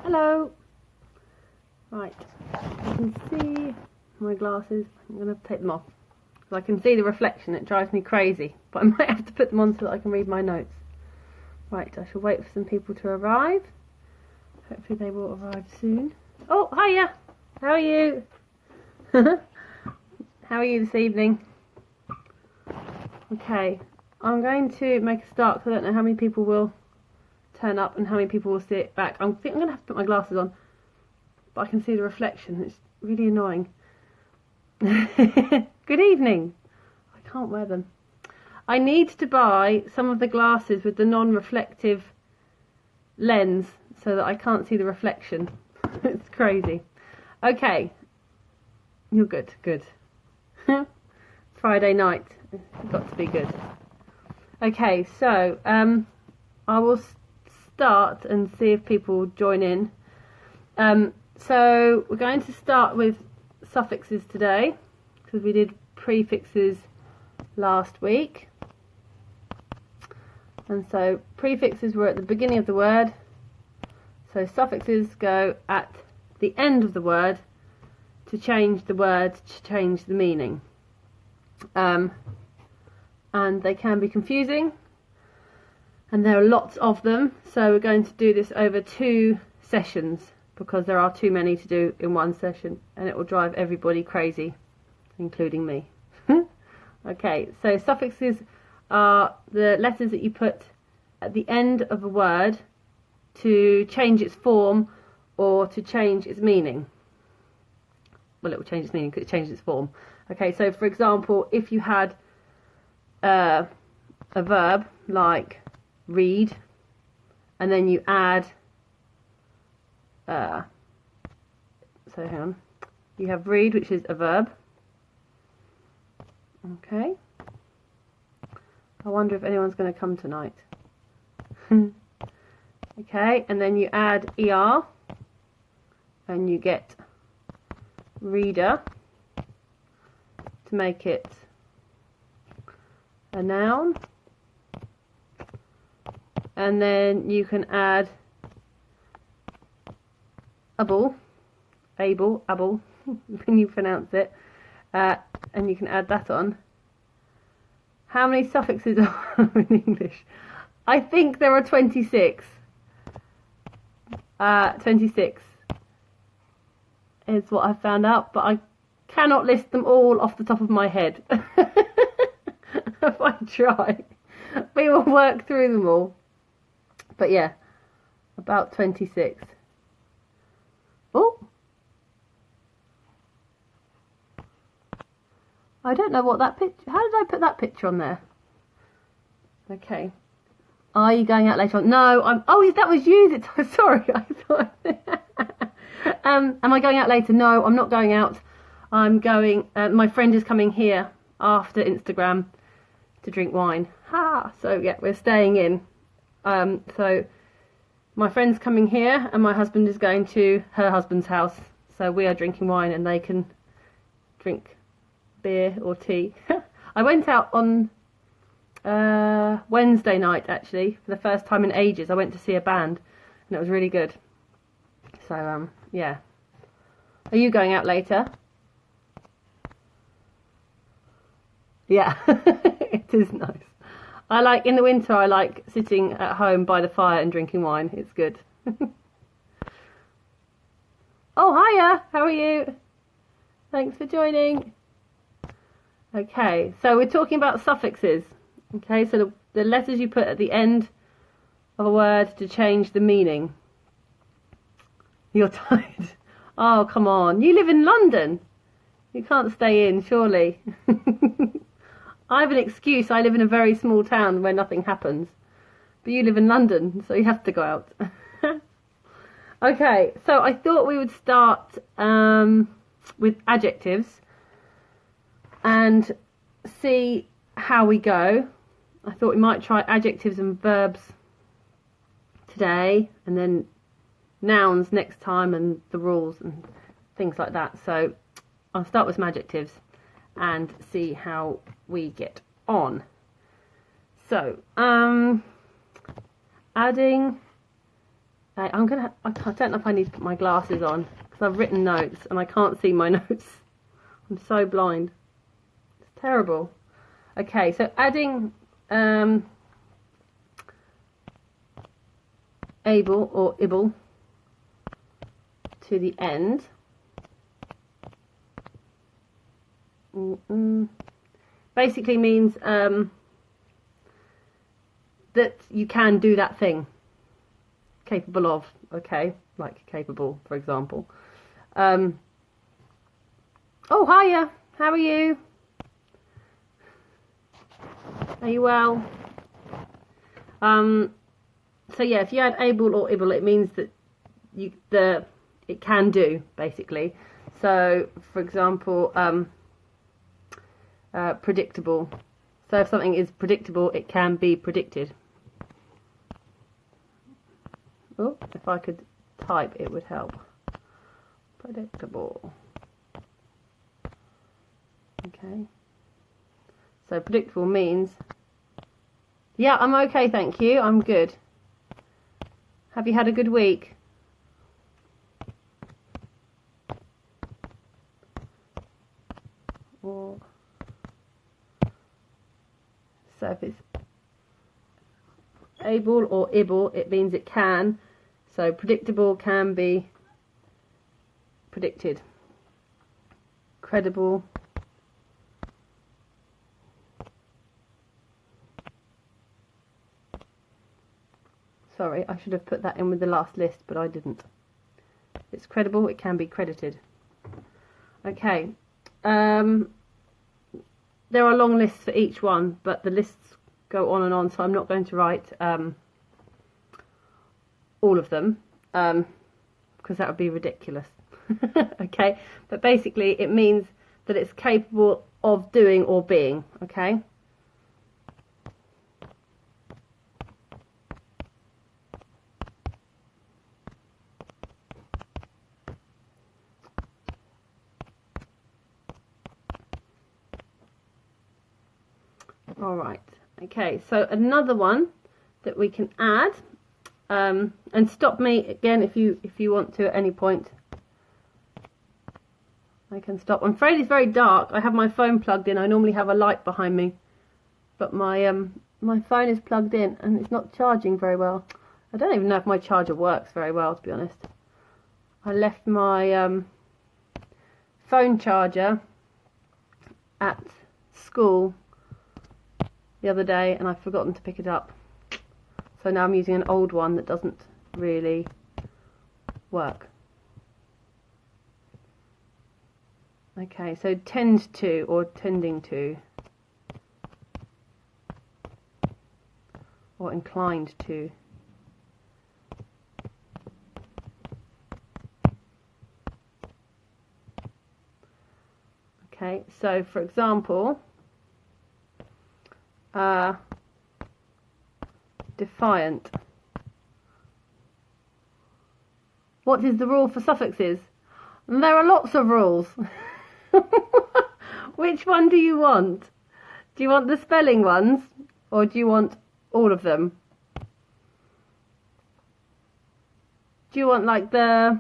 Hello. Right, I can see my glasses. I'm going to take them off because I can see the reflection. It drives me crazy, but I might have to put them on so that I can read my notes. Right, I shall wait for some people to arrive. Hopefully they will arrive soon. Oh, hiya. How are you? How are you this evening? Okay, I'm going to make a start because I don't know how many people will turn up and how many people will sit back. I think I'm going to have to put my glasses on, but I can see the reflection. It's really annoying. Good evening. I can't wear them. I need to buy some of the glasses with the non-reflective lens so that I can't see the reflection. It's crazy. Okay. You're good. Good. Friday night. It's got to be good. Okay, so I will start and see if people join in. So we're going to start with suffixes today because we did prefixes last week. And so prefixes were at the beginning of the word. So suffixes go at the end of the word to change the word, to change the meaning. And they can be confusing. And there are lots of them. So we're going to do this over 2 sessions because there are too many to do in one session. And it will drive everybody crazy, including me. Okay, so suffixes are the letters that you put at the end of a word to change its form or to change its meaning. Well, it will change its meaning because it changes its form. Okay, so for example, if you had a verb like read, and then you add, so hang on, you have read, which is a verb. Okay. I wonder if anyone's going to come tonight. Okay, and then you add ER and you get reader to make it a noun. And then you can add able, when you pronounce it, and you can add that on. How many suffixes are in English? I think there are 26. 26 is what I found out, but I cannot list them all off the top of my head. If I try, we will work through them all. But yeah, about 26. Oh, I don't know what that picture. How did I put that picture on there? Okay. Are you going out later on? No, I'm. Oh, that was you. Sorry, I thought. Am I going out later? No, I'm not going out. I'm going. My friend is coming here after Instagram to drink wine. Ha! So yeah, we're staying in. So my friend's coming here, and my husband is going to her husband's house. So we are drinking wine, and they can drink beer or tea. I went out on Wednesday night, actually, for the first time in ages. I went to see a band and it was really good. So yeah. Are you going out later? Yeah. It is nice. I like, in the winter, I like sitting at home by the fire and drinking wine. It's good. Oh, hiya, how are you? Thanks for joining. Okay, so we're talking about suffixes. Okay, so the letters you put at the end of a word to change the meaning. You're tired. Oh, come on. You live in London. You can't stay in, surely. I have an excuse. I live in a very small town where nothing happens. But you live in London, so you have to go out. Okay, so I thought we would start with adjectives and see how we go. I thought we might try adjectives and verbs today, and then nouns next time, and the rules and things like that. So I'll start with some adjectives and see how we get on. So, adding I don't know if I need to put my glasses on because I've written notes and I can't see my notes. I'm so blind. It's terrible. Okay, so adding able or able to the end. Basically means that you can do that thing. Capable of, okay, like capable, for example. Oh, hiya, how are you? Are you well? So yeah, if you add able or able, it means that it can do, basically. So, for example, predictable. So if something is predictable, it can be predicted. Oh, if I could type, it would help. Predictable. Okay. So predictable means, yeah, I'm okay, thank you. I'm good. Have you had a good week? Or, so if it's able or able, it means it can. So predictable can be predicted. Credible. Sorry, I should have put that in with the last list, but I didn't. If it's credible, it can be credited. Okay. There are long lists for each one, but the lists go on and on, so I'm not going to write all of them, because that would be ridiculous. Okay, but basically it means that it's capable of doing or being, okay? Alright, okay, so another one that we can add, and stop me again if you want to at any point. I can stop. I'm afraid it's very dark. I have my phone plugged in. I normally have a light behind me, but my my phone is plugged in and it's not charging very well. I don't even know if my charger works very well, to be honest. I left my phone charger at school the other day and I've forgotten to pick it up. So now I'm using an old one that doesn't really work. Okay, so tend to or tending to or inclined to. Okay, so for example, defiant. What is the rule for suffixes? There are lots of rules. Which one do you want? Do you want the spelling ones or do you want all of them? Do you want like the...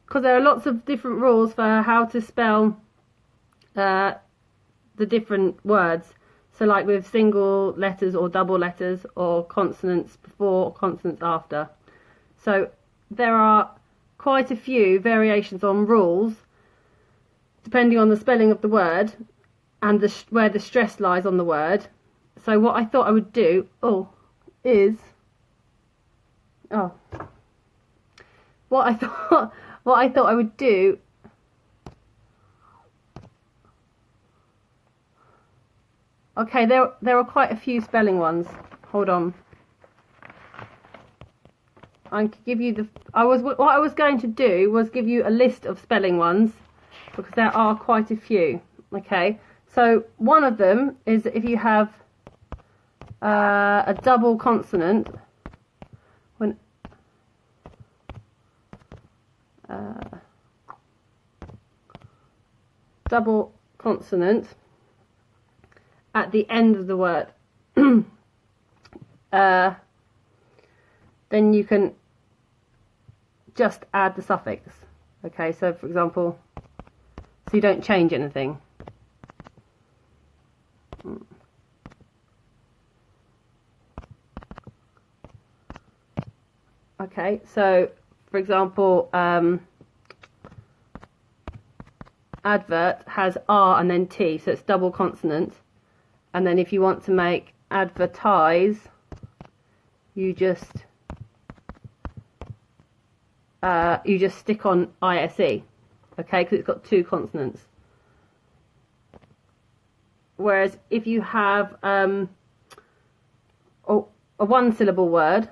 Because there are lots of different rules for how to spell the different words. So like with single letters or double letters or consonants before or consonants after. So there are quite a few variations on rules depending on the spelling of the word and where the stress lies on the word. So what I thought I would do what I thought I would do okay, there are quite a few spelling ones. Hold on. I could give you what I was going to do was give you a list of spelling ones because there are quite a few. Okay, so one of them is if you have a double consonant double consonant at the end of the word. then you can just add the suffix. Okay, so for example, so you don't change anything. Okay, so for example, advert has R and then T, so it's double consonant. And then if you want to make advertise, you just stick on ISE, okay, because it's got two consonants. Whereas if you have a one syllable word,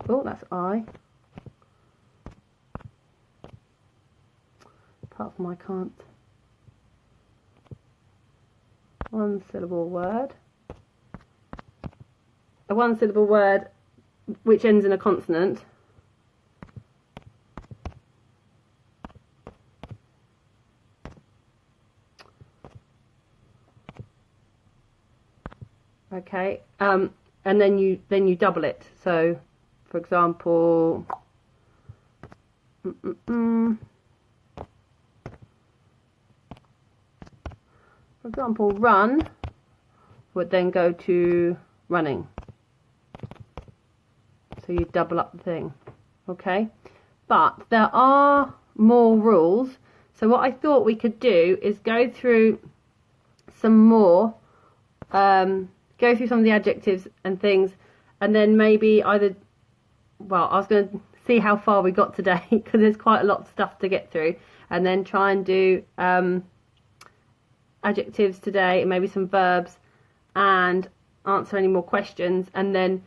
oh, that's I. Apart from I can't. One syllable word. A one syllable word which ends in a consonant. Okay, and then you double it. So, for example, run would then go to running. So you double up the thing, okay? But there are more rules. So what I thought we could do is go through some more. Go through some of the adjectives and things, and then maybe either, well, I was going to see how far we got today because there's quite a lot of stuff to get through, and then try and do adjectives today and maybe some verbs and answer any more questions. And then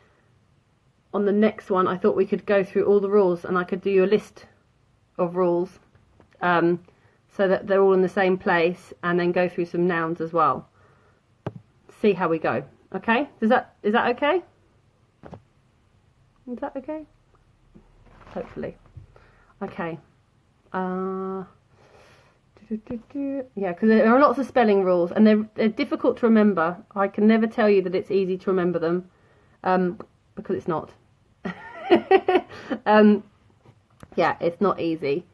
on the next one I thought we could go through all the rules and I could do you a list of rules so that they're all in the same place, and then go through some nouns as well. See how we go. Okay? Is that okay? Is that okay? Hopefully. Okay. Yeah, because there are lots of spelling rules and they're difficult to remember. I can never tell you that it's easy to remember them, because it's not. Yeah, it's not easy.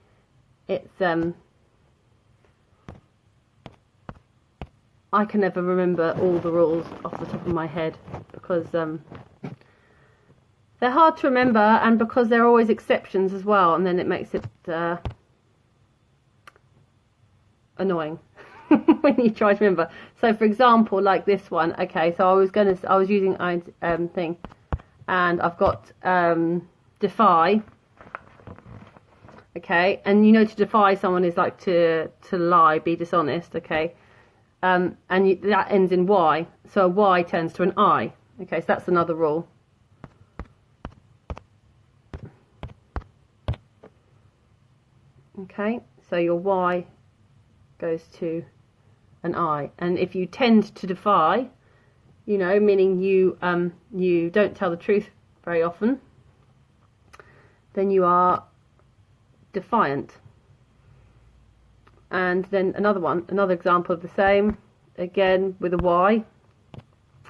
It's I can never remember all the rules off the top of my head because they're hard to remember, and because there are always exceptions as well, and then it makes it annoying when you try to remember. So for example, like this one, okay, so I was using thing, and I've got defy, okay, and you know, to defy someone is like to lie, be dishonest, okay. And that ends in Y, so a Y turns to an I. Okay, so that's another rule. Okay, so your Y goes to an I, and if you tend to defy, you know, meaning you don't tell the truth very often, then you are defiant. And then another example of the same, again with a Y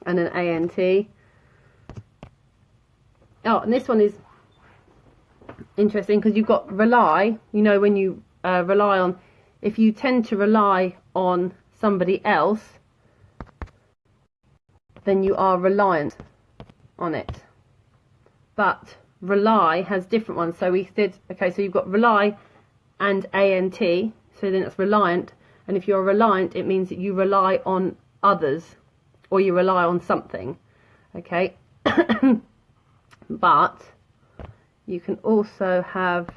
and an ANT. Oh, and this one is interesting because you've got rely. You know, when you rely on, if you tend to rely on somebody else, then you are reliant on it. But rely has different ones. So we did, okay, so you've got rely and ANT. So then it's reliant, and if you're reliant, it means that you rely on others, or you rely on something, okay? But you can also have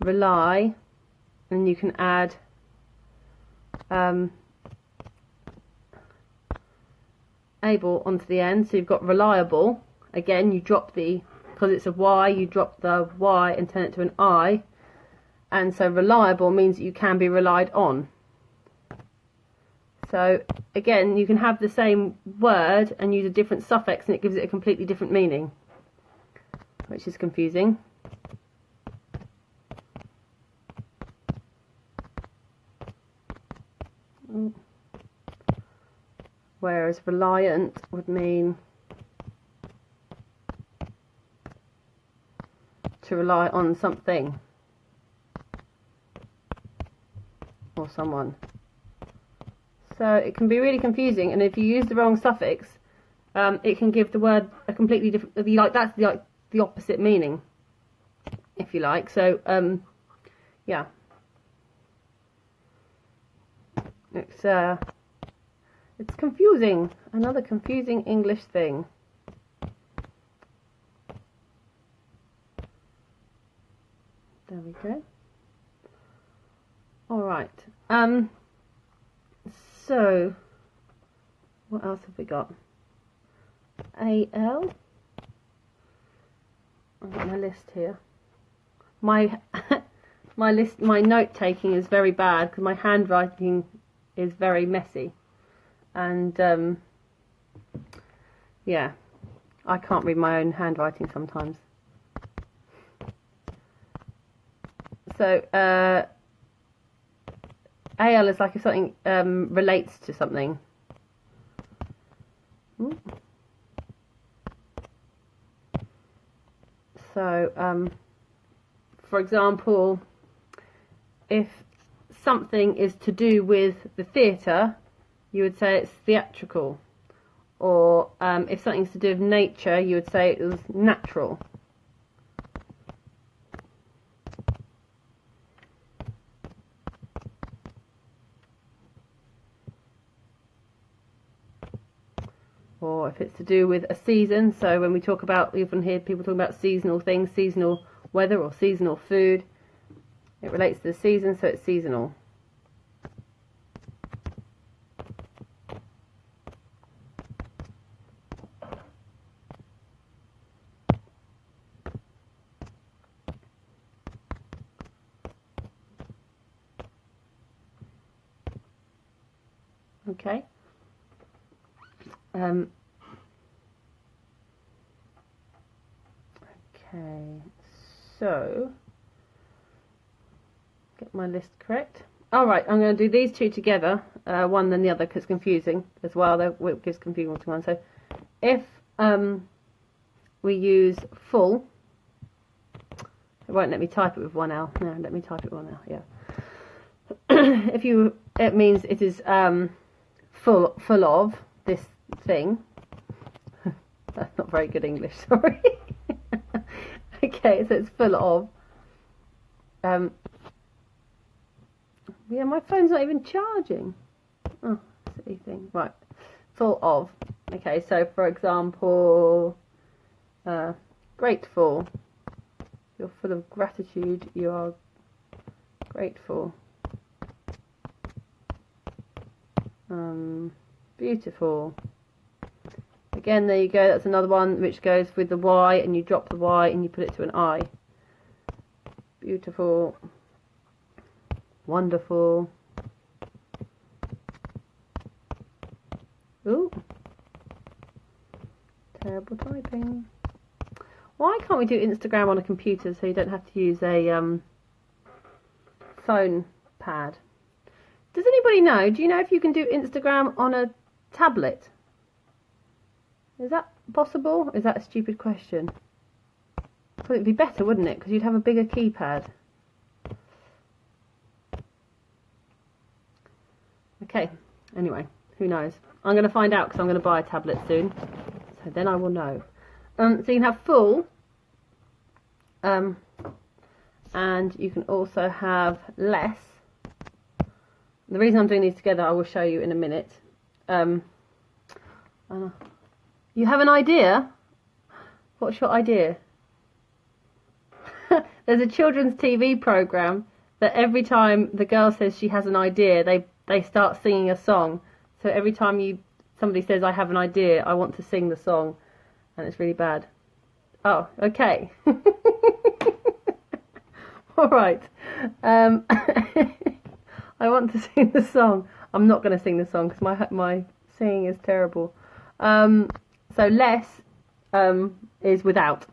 rely, and you can add able onto the end. So you've got reliable, again you drop the, because it's a Y, you drop the Y and turn it to an I. And so reliable means that you can be relied on. So again, you can have the same word and use a different suffix and it gives it a completely different meaning, which is confusing. Whereas reliant would mean to rely on something or someone. So it can be really confusing, and if you use the wrong suffix, it can give the word a completely different, that's the opposite meaning, if you like. So yeah, it's confusing. Another confusing English thing. There we go. All right. So what else have we got? AL. I've got my list here. My my note taking is very bad because my handwriting is very messy, and yeah, I can't read my own handwriting sometimes. So AL is like if something relates to something. Ooh. So for example, if something is to do with the theatre, you would say it's theatrical. Or if something's to do with nature, you would say it was natural. Or if it's to do with a season, so when we talk about, you often hear people talking about seasonal things, seasonal weather or seasonal food. It relates to the season, so it's seasonal. Okay. Okay, so get my list correct. All right, I'm going to do these two together, one then the other, because it's confusing as well. It gives confusion to one. So if we use full, it won't let me type it with one L. No, let me type it with one L. Yeah. It means it is full of this thing. That's not very good English, sorry. Okay, so it's full of. Yeah, my phone's not even charging. Oh, silly thing. Right, full of. Okay, so for example, grateful. You're full of gratitude. You are grateful. Beautiful. Again, there you go. That's another one which goes with the Y, and you drop the Y and you put it to an I. Beautiful. Wonderful. Ooh. Terrible typing. Why can't we do Instagram on a computer so you don't have to use a phone pad? Does anybody know? Do you know if you can do Instagram on a tablet? Is that possible? Is that a stupid question? Well, it'd be better, wouldn't it? Because you'd have a bigger keypad. Okay, anyway, who knows? I'm going to find out because I'm going to buy a tablet soon. So then I will know. So you can have full. And you can also have less. The reason I'm doing these together, I will show you in a minute. You have an idea? What's your idea? There's a children's TV program that every time the girl says she has an idea, they start singing a song. So every time somebody says, I have an idea, I want to sing the song. And it's really bad. Oh, okay. All right. I want to sing the song. I'm not going to sing the song because my singing is terrible. So less is without.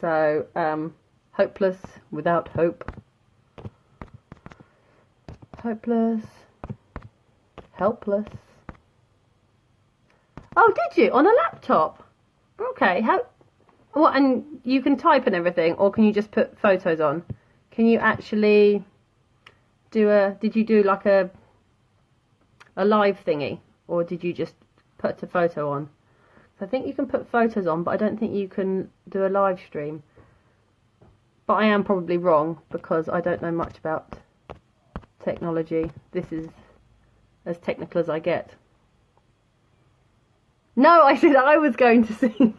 So hopeless, without hope. Hopeless, helpless. Oh, did you? On a laptop? Okay, what, and you can type and everything, or can you just put photos on? Can you actually did you do like a live thingy, or did you just put a photo on? I think you can put photos on, but I don't think you can do a live stream. But I am probably wrong, because I don't know much about technology. This is as technical as I get. No, I said I was going to sing.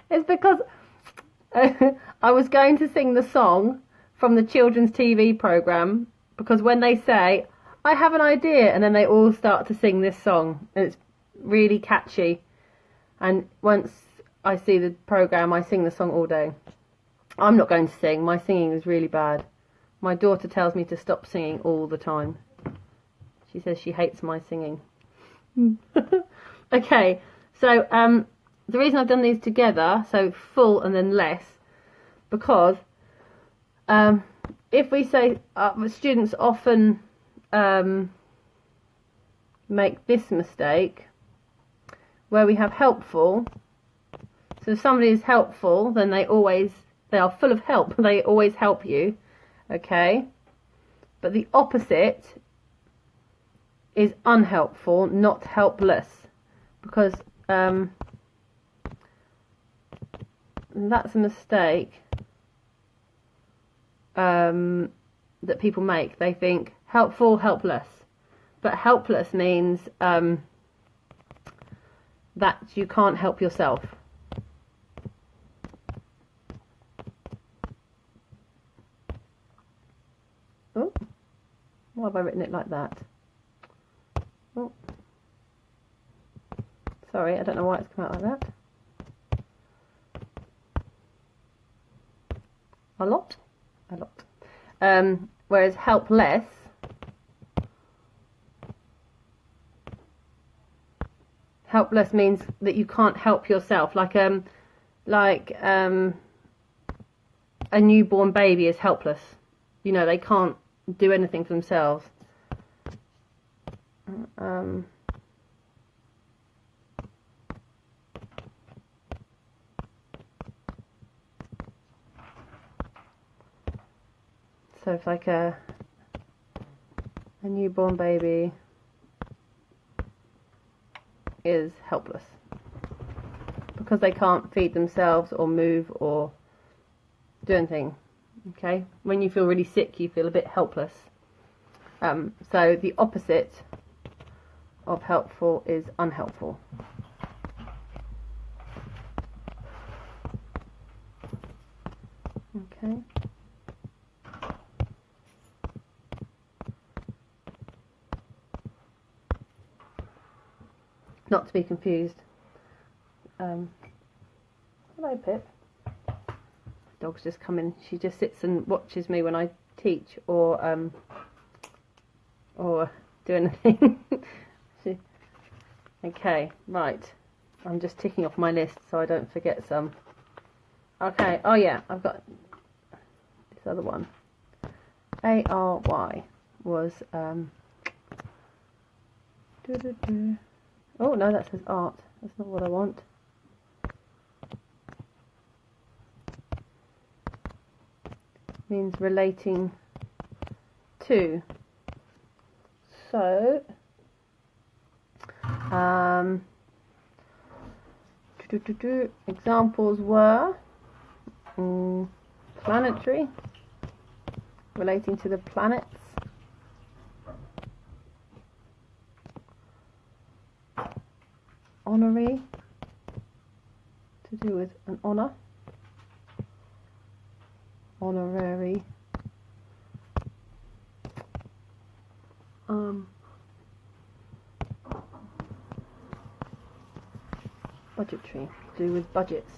It's because I was going to sing the song from the children's TV programme, because when they say, I have an idea, and then they all start to sing this song, and it's really catchy, and once I see the programme I sing the song all day. I'm not going to sing, my singing is really bad. My daughter tells me to stop singing all the time. She says she hates my singing. Okay, so the reason I've done these together, so full and then less, because if we say students often make this mistake where we have helpful. So if somebody is helpful, then they are full of help. They always help you, okay? But the opposite is unhelpful, not helpless, because that's a mistake that people make. They think helpful, helpless, but helpless means that you can't help yourself. Oh, why have I written it like that? Oh, sorry, I don't know why it's come out like that. A lot. Whereas helpless means that you can't help yourself. Like a newborn baby is helpless. You know, they can't do anything for themselves. So it's like a newborn baby is helpless because they can't feed themselves or move or do anything. Okay, when you feel really sick, you feel a bit helpless. So the opposite of helpful is unhelpful. Okay. Not to be confused. Hello, Pip. Dog's just come in. She just sits and watches me when I teach or do anything. Okay, right. I'm just ticking off my list so I don't forget some. Okay. Oh yeah, I've got this other one. ARY was Oh no, that says art. That's not what I want. Means relating to. So examples were planetary, relating to the planets, honorary, to do with an honour, honorary, budgetary, to do with budgets.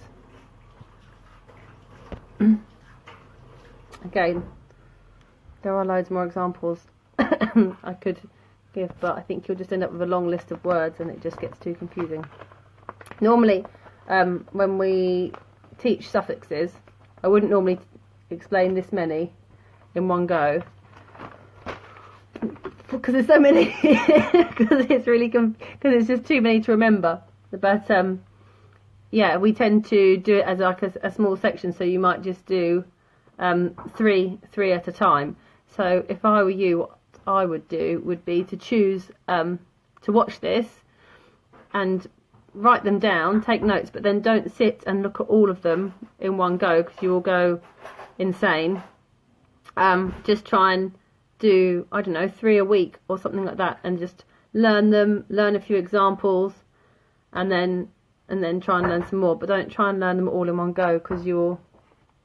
Again, there are loads more examples I could give, but I think you'll just end up with a long list of words and it just gets too confusing. Normally, when we teach suffixes, I wouldn't normally explain this many in one go, because there's so many, because it's just too many to remember. But yeah, we tend to do it as like a small section, so you might just do three at a time. So if I were you, what I would do would be to choose to watch this and write them down, take notes, but then don't sit and look at all of them in one go, because you will go insane. Just try and do, I don't know, 3 a week or something like that, and just learn them, learn a few examples, and then try and learn some more. But don't try and learn them all in one go, because you'll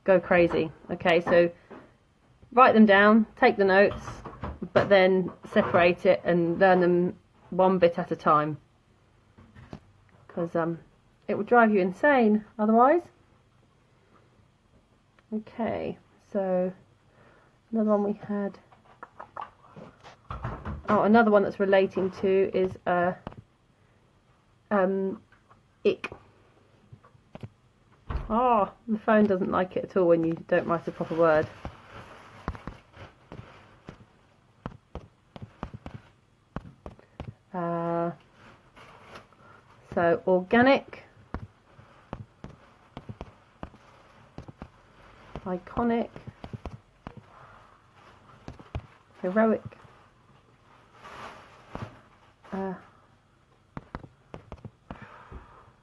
go crazy. Okay, so write them down, take the notes, but then separate it and learn them one bit at a time, because it will drive you insane otherwise. Okay, so another one we had. Oh, another one that's relating to is ick. Oh, the phone doesn't like it at all when you don't write a proper word. So organic, iconic, heroic,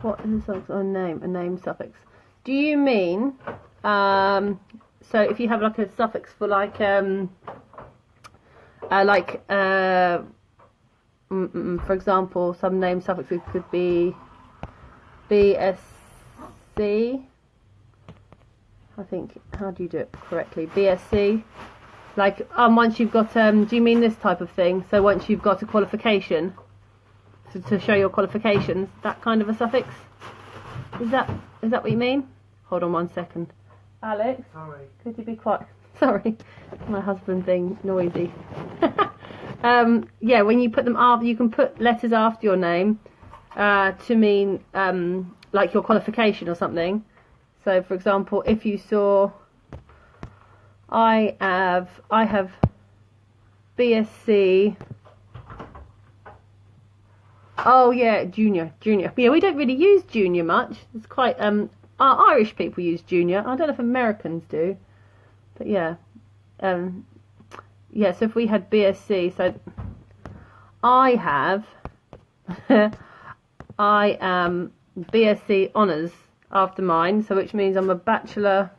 what is this? A name suffix. Do you mean so if you have like a suffix for for example, some name suffixes could be BSc, I think, how do you do it correctly? BSc, like once you've got do you mean this type of thing? So once you've got a qualification, to show your qualifications, that kind of a suffix? Is that what you mean? Hold on 1 second. Alex, sorry, could you be quiet? Sorry, my husband being noisy. Yeah, when you put them after, you can put letters after your name to mean like your qualification or something. So for example, if you saw, I have BSc. Oh yeah, junior. Yeah, we don't really use junior much. It's quite our Irish people use junior. I don't know if Americans do, but yeah. Yeah, so if we had BSc, so I have I am BSc honours after mine, so which means I'm a Bachelor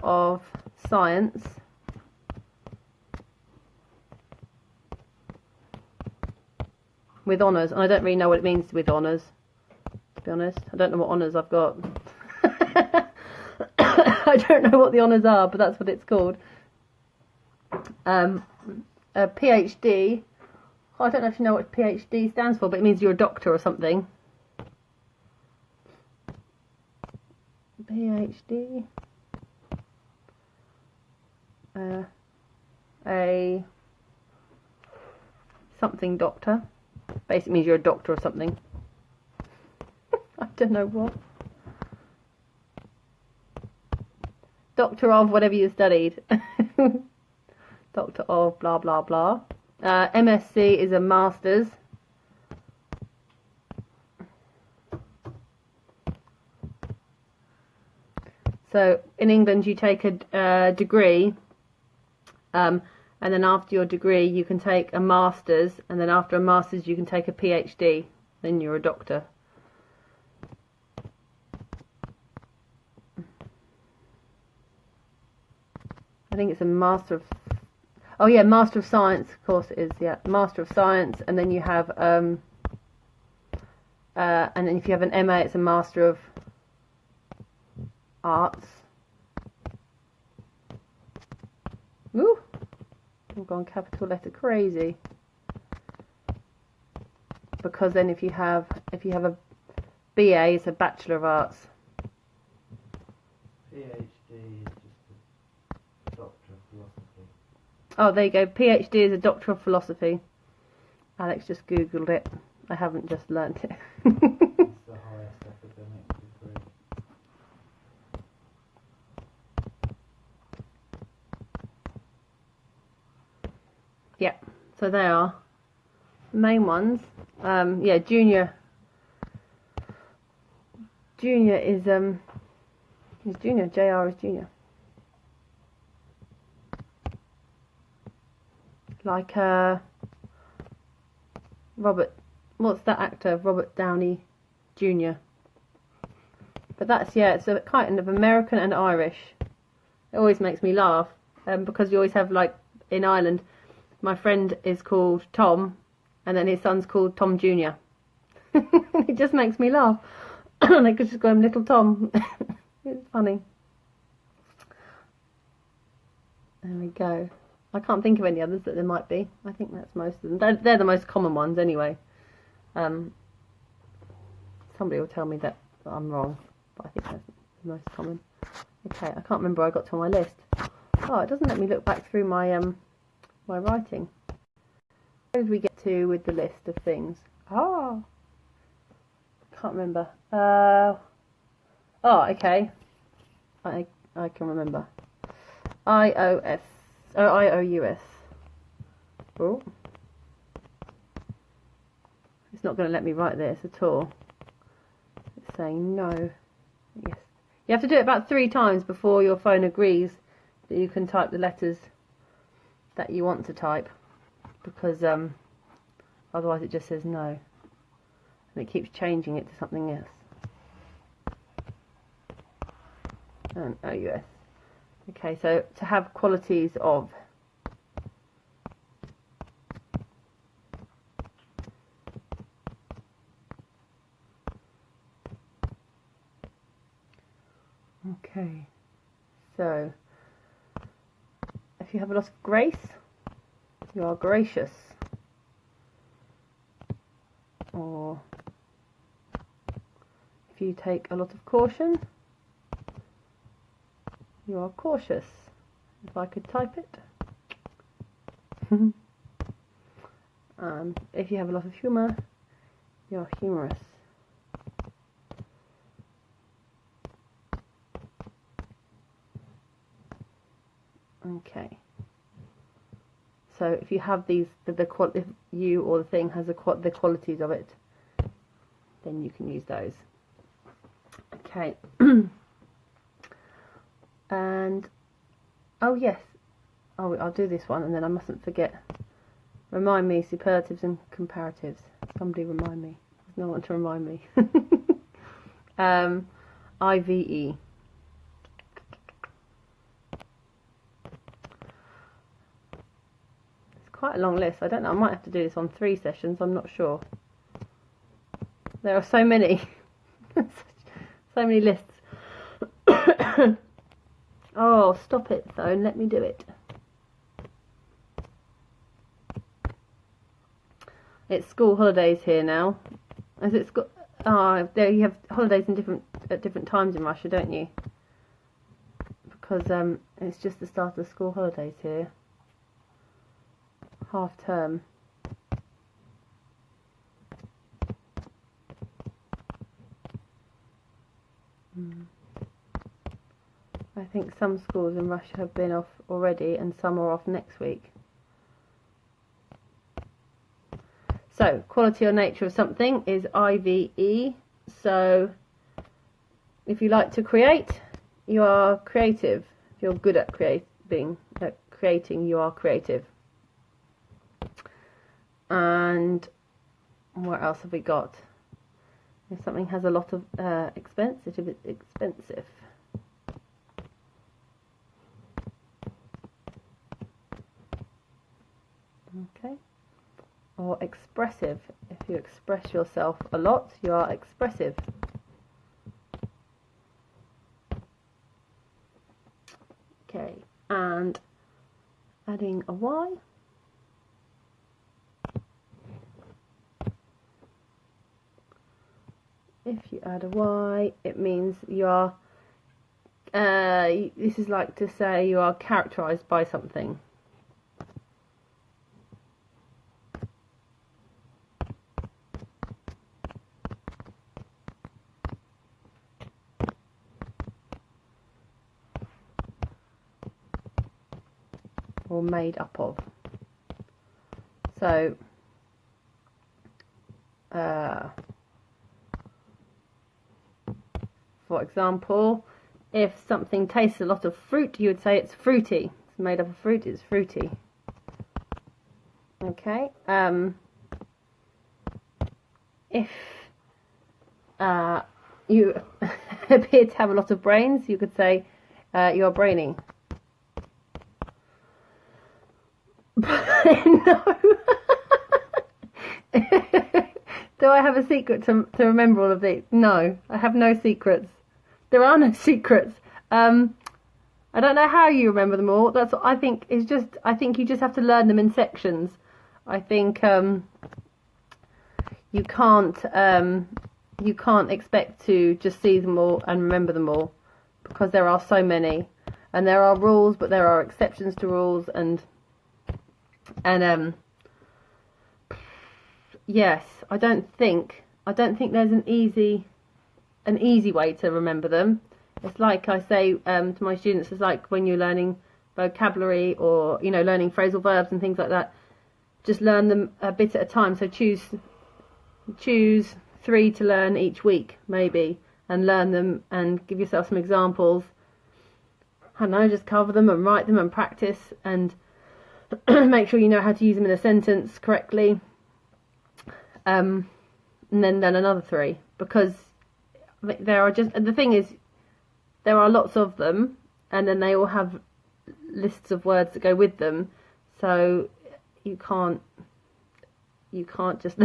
of Science with honours, and I don't really know what it means with honours, to be honest. I don't know what honours I've got. I don't know what the honours are, but that's what it's called. A PhD, I don't know if you know what PhD stands for, but it means you're a doctor or something. PhD, a something doctor, basically means you're a doctor or something. I don't know what. Doctor of whatever you studied. Doctor of blah blah blah. MSc is a master's. So in England you take a degree, and then after your degree you can take a master's, and then after a master's you can take a PhD, then you're a doctor. I think it's a Master of... Oh yeah, Master of Science, of course it is, yeah. Master of Science, and then you have... and then if you have an MA, it's a Master of Arts. Ooh! I've gone capital letter crazy. Because then if you have a BA, it's a Bachelor of Arts. PhD is just a Doctor of Philosophy. Oh, there you go. PhD is a Doctor of Philosophy. Alex just googled it. I haven't just learnt it. It's the highest academic degree. Yeah, so they are. main ones. Yeah, junior. Junior is junior. JR is junior. Like Robert. What's that actor? Robert Downey Jr. But that's, yeah, it's a kind of American and Irish. It always makes me laugh because you always have, like, in Ireland, my friend is called Tom, and then his son's called Tom Jr. It just makes me laugh. They could just call him Little Tom. It's funny. There we go. I can't think of any others that there might be. I think that's most of them. They're the most common ones anyway. Somebody will tell me that I'm wrong, but I think that's the most common. Okay, I can't remember where I got to on my list. Oh, it doesn't let me look back through my my writing. Where did we get to with the list of things? Oh, can't remember. Oh, okay. I can remember. IOS. Oh, IOUS. Oh. It's not going to let me write this at all. It's saying no. Yes. You have to do it about 3 times before your phone agrees that you can type the letters that you want to type. Because otherwise it just says no. And it keeps changing it to something else. And OUS. Okay, so to have qualities of. Okay, so if you have a lot of grace, you are gracious. Or if you take a lot of caution, you are cautious. If I could type it. If you have a lot of humour, you are humorous. Okay. So if you have these, if you or the thing has the qualities of it, then you can use those. Okay. And oh yes, I'll do this one, and then I mustn't forget. Remind me, superlatives and comparatives. Somebody remind me. There's no one to remind me. IVE. It's quite a long list. I don't know. I might have to do this on 3 sessions. I'm not sure. There are so many. So many lists. Oh, stop it, phone. Let me do it. It's school holidays here now. Is it school? Oh, there you have holidays at different times in Russia, don't you? Because it's just the start of the school holidays here. Half term. I think some schools in Russia have been off already and some are off next week. So, quality or nature of something is IVE. So, if you like to create, you are creative. If you're good at creating, you are creative. And what else have we got? If something has a lot of expense, it's expensive. Okay. Or expressive. If you express yourself a lot, you are expressive. Okay, and adding a Y. If you add a Y, it means you are, this is like to say you are characterized by something. Or made up of. So For example, if something tastes a lot of fruit, you would say it's fruity. It's made up of fruit, it's fruity. Okay. If you appear to have a lot of brains, you could say you're brainy. No. Do I have a secret to remember all of these? No, I have no secrets. There are no secrets. I don't know how you remember them all. That's what I think is just. I think you just have to learn them in sections. I think you can't expect to just see them all and remember them all, because there are so many, and there are rules, but there are exceptions to rules, and yes, I don't think there's an easy way to remember them. It's like I say to my students, it's like when you're learning vocabulary or learning phrasal verbs and things like that. Just learn them a bit at a time. So choose 3 to learn each week, maybe, and learn them and give yourself some examples. I don't know, just cover them and write them and practice and make sure you know how to use them in a sentence correctly. And then another 3, because the thing is, there are lots of them, and then they all have lists of words that go with them, so you can't just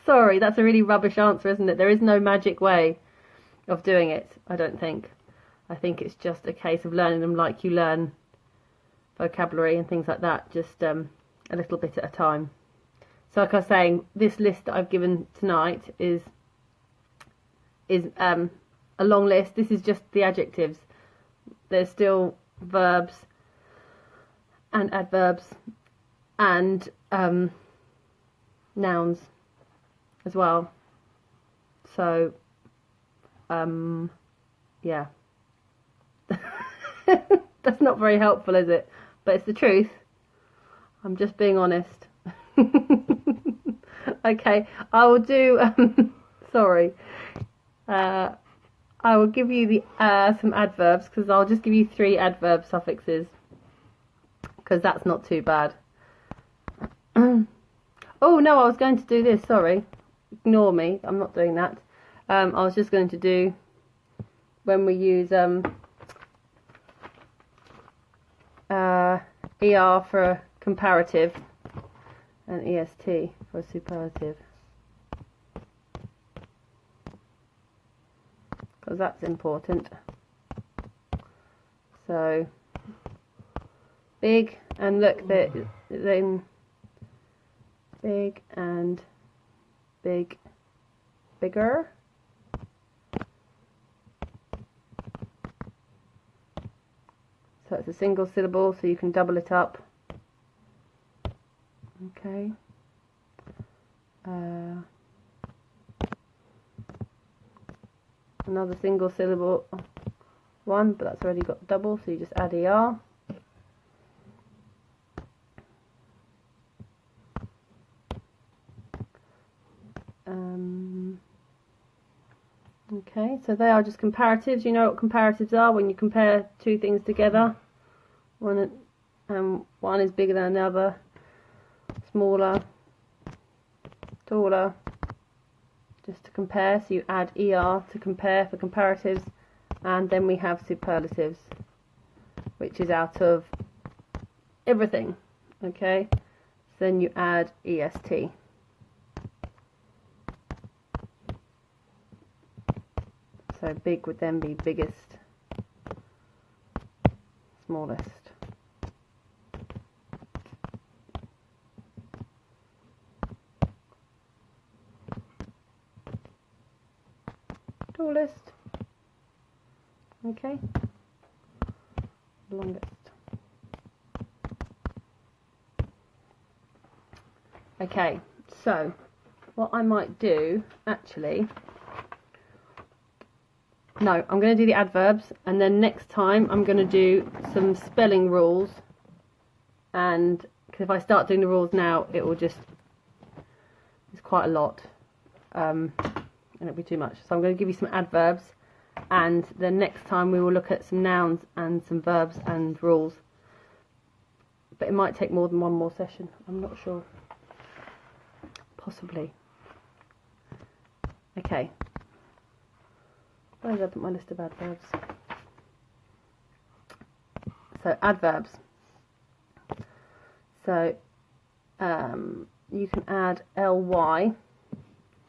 sorry, that's a really rubbish answer, isn't it? There is no magic way of doing it, I don't think. I think it's just a case of learning them like you learn vocabulary and things like that, just a little bit at a time. So like I was saying, this list that I've given tonight is a long list. This is just the adjectives. There's still verbs and adverbs and nouns as well. So yeah. That's not very helpful, is it? But it's the truth. I'm just being honest. Okay, I will do sorry, I will give you the some adverbs, because I'll just give you 3 adverb suffixes, because that's not too bad. Oh no, I was going to do this, sorry, ignore me, I'm not doing that. I was just going to do, when we use ER for a comparative and EST for a superlative, because that's important. So big, and look, then big and big, bigger. So it's a single syllable, so you can double it up. Okay. Another single syllable one, but that's already got double, so you just add ER. Okay, so they are just comparatives. You know what comparatives are when you compare 2 things together. One is bigger than another, smaller, taller, just to compare. So you add ER to compare for comparatives, and then we have superlatives, which is out of everything. Okay, so then you add EST. So big would then be biggest, smallest. Tallest. Okay. Longest. Okay, so what I might do, actually, no, I'm going to do the adverbs, and then next time I'm going to do some spelling rules, and because if I start doing the rules now, it will just, it's quite a lot, and it'll be too much. So I'm going to give you some adverbs, and then next time we will look at some nouns and some verbs and rules. But it might take more than one more session. I'm not sure. Possibly. Okay. Where did I put my list of adverbs? So adverbs. So you can add ly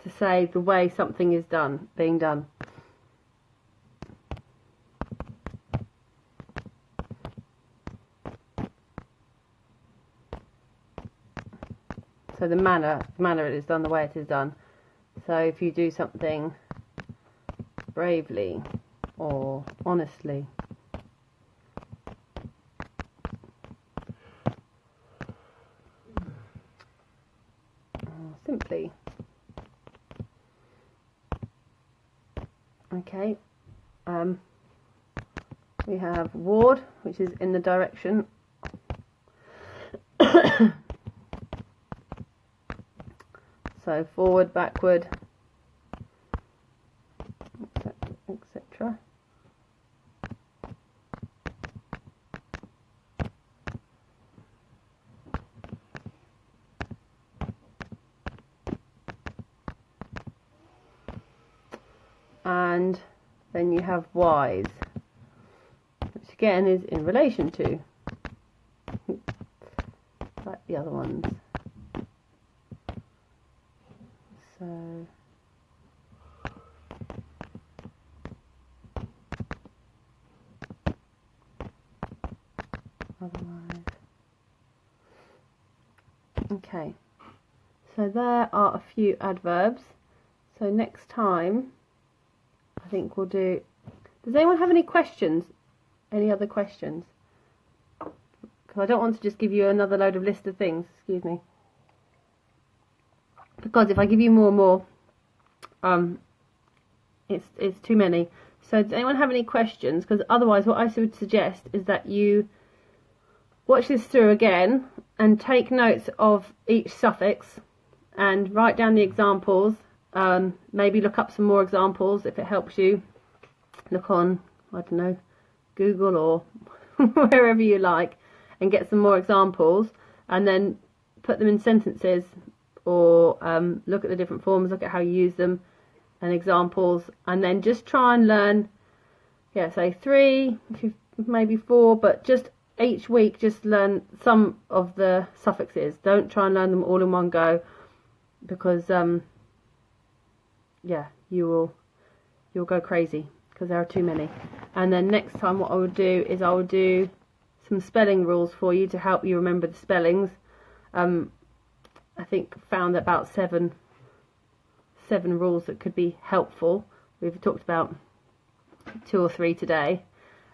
to say the way something is done, being done. So the manner it is done, the way it is done. So if you do something bravely or honestly, or simply. Okay. We have ward, which is in the direction. So forward, backward, etc. And then you have wise, which again is in relation to, like the other ones. So otherwise. Okay, so there are a few adverbs. So next time I think we'll do, does anyone have any questions? Any other questions? Because I don't want to just give you another load of list of things, excuse me. Because if I give you more and more, it's too many. So does anyone have any questions? Because otherwise what I would suggest is that you watch this through again and take notes of each suffix and write down the examples. Maybe look up some more examples if it helps you. Look on, I don't know, Google or wherever you like, and get some more examples, and then put them in sentences, or look at the different forms, look at how you use them and examples, and then just try and learn, say 3, maybe 4, but just each week just learn some of the suffixes. Don't try and learn them all in one go, because you'll go crazy because there are too many. And then next time what I will do is I will do some spelling rules for you to help you remember the spellings. I think found about seven rules that could be helpful. We've talked about 2 or 3 today,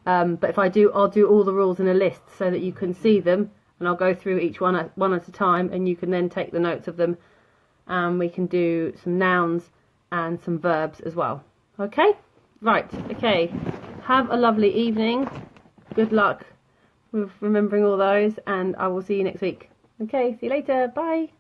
but if I do, I'll do all the rules in a list so that you can see them, and I'll go through each one at a time, and you can then take the notes of them, and we can do some nouns and some verbs as well. Okay? Right, okay. Have a lovely evening. Good luck with remembering all those, and I will see you next week. Okay, see you later. Bye.